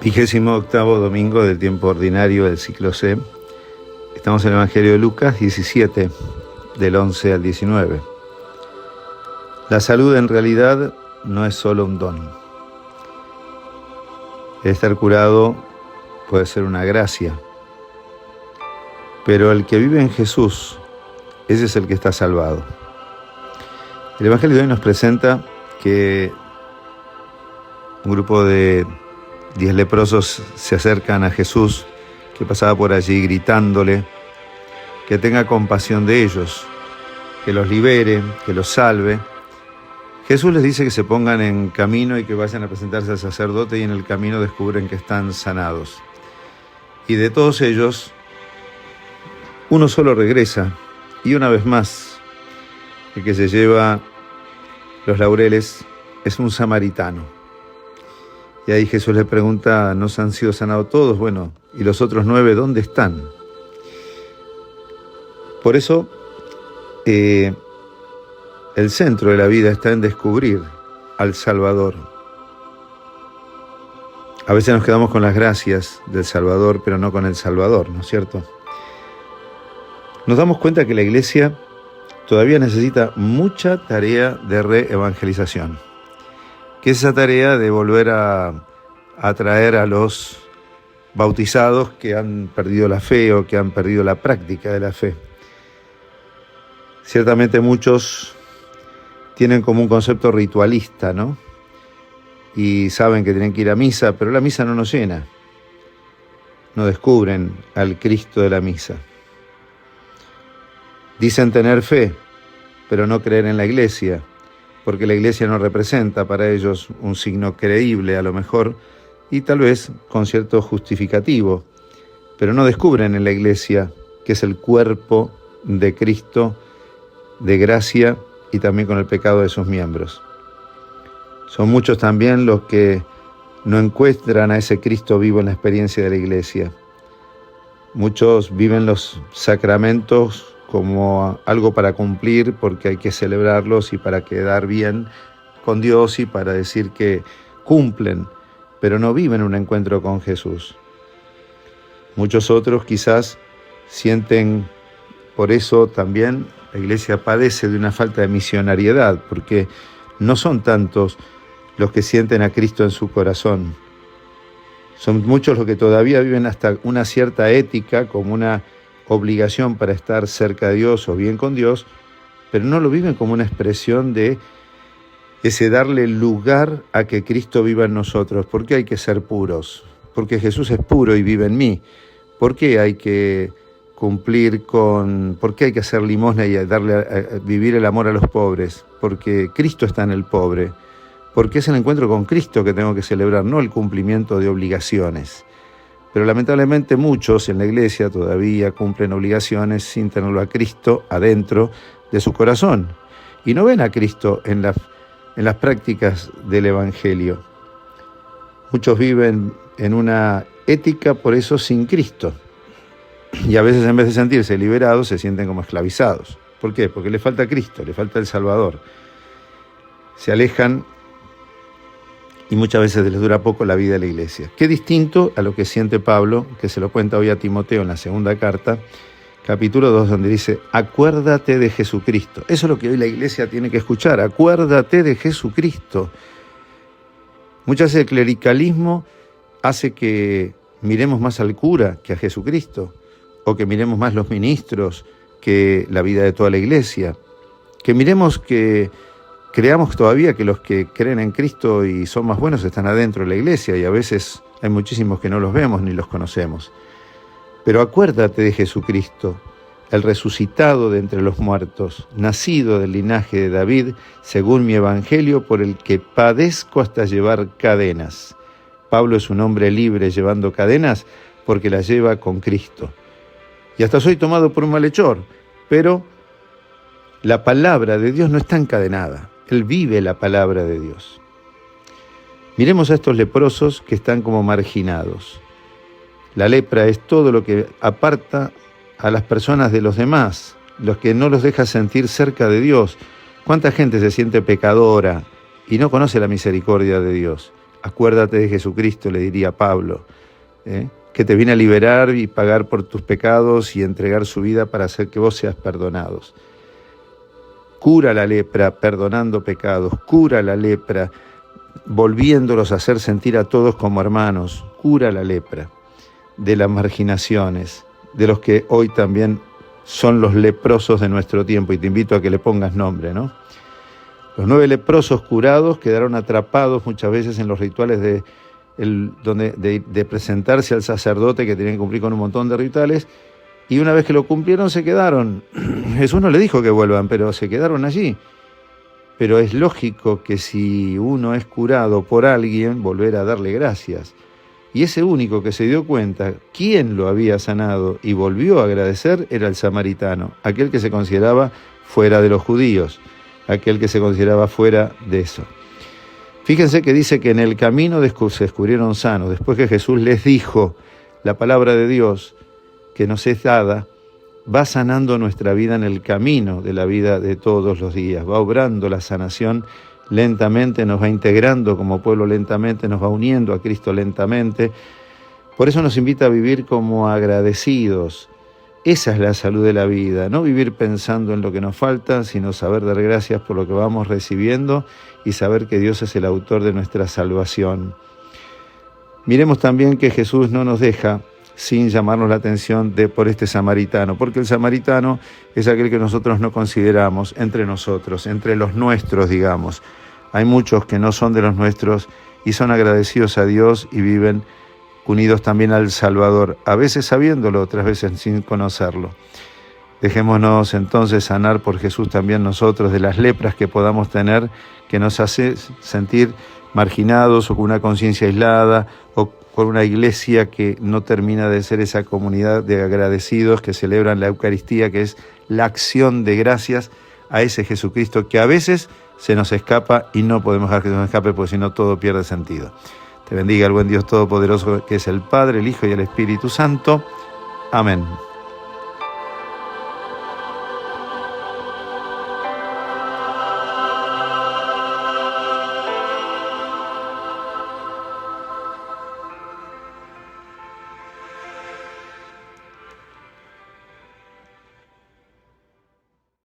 28º domingo del tiempo ordinario del ciclo C. Estamos en el Evangelio de Lucas 17, del 11 al 19. La salud en realidad no es solo un don. El estar curado puede ser una gracia, pero el que vive en Jesús, ese es el que está salvado. El Evangelio de hoy nos presenta que un grupo de 10 leprosos se acercan a Jesús, que pasaba por allí gritándole que tenga compasión de ellos, que los libere, que los salve. Jesús les dice que se pongan en camino y que vayan a presentarse al sacerdote, y en el camino descubren que están sanados. Y de todos ellos, uno solo regresa, y una vez más, el que se lleva los laureles es un samaritano. Y ahí Jesús le pregunta, ¿no se han sido sanados todos? Bueno, ¿y los otros 9 dónde están? Por eso, el centro de la vida está en descubrir al Salvador. A veces nos quedamos con las gracias del Salvador, pero no con el Salvador, ¿no es cierto? Nos damos cuenta que la Iglesia todavía necesita mucha tarea de reevangelización, que es esa tarea de volver a atraer a los bautizados que han perdido la fe o que han perdido la práctica de la fe. Ciertamente muchos tienen como un concepto ritualista, ¿no? Y saben que tienen que ir a misa, pero la misa no nos llena. No descubren al Cristo de la misa. Dicen tener fe, pero no creer en la Iglesia, porque la Iglesia no representa para ellos un signo creíble a lo mejor, y tal vez con cierto justificativo, pero no descubren en la Iglesia que es el cuerpo de Cristo, de gracia y también con el pecado de sus miembros. Son muchos también los que no encuentran a ese Cristo vivo en la experiencia de la Iglesia. Muchos viven los sacramentos como algo para cumplir porque hay que celebrarlos y para quedar bien con Dios y para decir que cumplen, pero no viven un encuentro con Jesús. Muchos otros quizás sienten, por eso también la Iglesia padece de una falta de misionariedad, porque no son tantos los que sienten a Cristo en su corazón. Son muchos los que todavía viven hasta una cierta ética como una obligación para estar cerca de Dios o bien con Dios, pero no lo viven como una expresión de ese darle lugar a que Cristo viva en nosotros. ¿Por qué hay que ser puros? Porque Jesús es puro y vive en mí. ¿Por qué hay que cumplir con, por qué hay que hacer limosna y vivir el amor a los pobres? Porque Cristo está en el pobre. Porque es el encuentro con Cristo que tengo que celebrar, no el cumplimiento de obligaciones. Pero lamentablemente muchos en la Iglesia todavía cumplen obligaciones sin tenerlo a Cristo adentro de su corazón. Y no ven a Cristo en las prácticas del Evangelio. Muchos viven en una ética, por eso, sin Cristo. Y a veces, en vez de sentirse liberados, se sienten como esclavizados. ¿Por qué? Porque le falta Cristo, le falta el Salvador. Se alejan y muchas veces les dura poco la vida de la Iglesia. Qué distinto a lo que siente Pablo, que se lo cuenta hoy a Timoteo en la segunda carta, capítulo 2, donde dice, acuérdate de Jesucristo. Eso es lo que hoy la Iglesia tiene que escuchar, acuérdate de Jesucristo. Muchas veces el clericalismo hace que miremos más al cura que a Jesucristo, o que miremos más los ministros que la vida de toda la Iglesia, que miremos que creamos todavía que los que creen en Cristo y son más buenos están adentro de la Iglesia, y a veces hay muchísimos que no los vemos ni los conocemos. Pero acuérdate de Jesucristo, el resucitado de entre los muertos, nacido del linaje de David, según mi evangelio, por el que padezco hasta llevar cadenas. Pablo es un hombre libre llevando cadenas porque las lleva con Cristo. Y hasta soy tomado por un malhechor, pero la palabra de Dios no está encadenada. Él vive la palabra de Dios. Miremos a estos leprosos que están como marginados. La lepra es todo lo que aparta a las personas de los demás, los que no los deja sentir cerca de Dios. ¿Cuánta gente se siente pecadora y no conoce la misericordia de Dios? Acuérdate de Jesucristo, le diría Pablo, que te viene a liberar y pagar por tus pecados y entregar su vida para hacer que vos seas perdonados. Cura la lepra perdonando pecados, cura la lepra volviéndolos a hacer sentir a todos como hermanos, cura la lepra de las marginaciones, de los que hoy también son los leprosos de nuestro tiempo, y te invito a que le pongas nombre, ¿no? Los 9 leprosos curados quedaron atrapados muchas veces en los rituales de presentarse al sacerdote, que tenían que cumplir con un montón de rituales, y una vez que lo cumplieron se quedaron. Jesús no le dijo que vuelvan, pero se quedaron allí. Pero es lógico que si uno es curado por alguien, volver a darle gracias. Y ese único que se dio cuenta quién lo había sanado y volvió a agradecer era el samaritano, aquel que se consideraba fuera de los judíos, aquel que se consideraba fuera de eso. Fíjense que dice que en el camino se descubrieron sanos, después que Jesús les dijo la palabra de Dios que nos es dada, va sanando nuestra vida en el camino de la vida de todos los días, va obrando la sanación lentamente, nos va integrando como pueblo lentamente, nos va uniendo a Cristo lentamente. Por eso nos invita a vivir como agradecidos. Esa es la salud de la vida, no vivir pensando en lo que nos falta, sino saber dar gracias por lo que vamos recibiendo y saber que Dios es el autor de nuestra salvación. Miremos también que Jesús no nos deja sin llamarnos la atención por este samaritano, porque el samaritano es aquel que nosotros no consideramos entre nosotros, entre los nuestros, digamos. Hay muchos que no son de los nuestros y son agradecidos a Dios y viven unidos también al Salvador, a veces sabiéndolo, otras veces sin conocerlo. Dejémonos entonces sanar por Jesús también nosotros de las lepras que podamos tener, que nos hace sentir marginados o con una conciencia aislada o por una iglesia que no termina de ser esa comunidad de agradecidos que celebran la Eucaristía, que es la acción de gracias a ese Jesucristo que a veces se nos escapa y no podemos dejar que se nos escape porque si no todo pierde sentido. Te bendiga el buen Dios Todopoderoso, que es el Padre, el Hijo y el Espíritu Santo. Amén.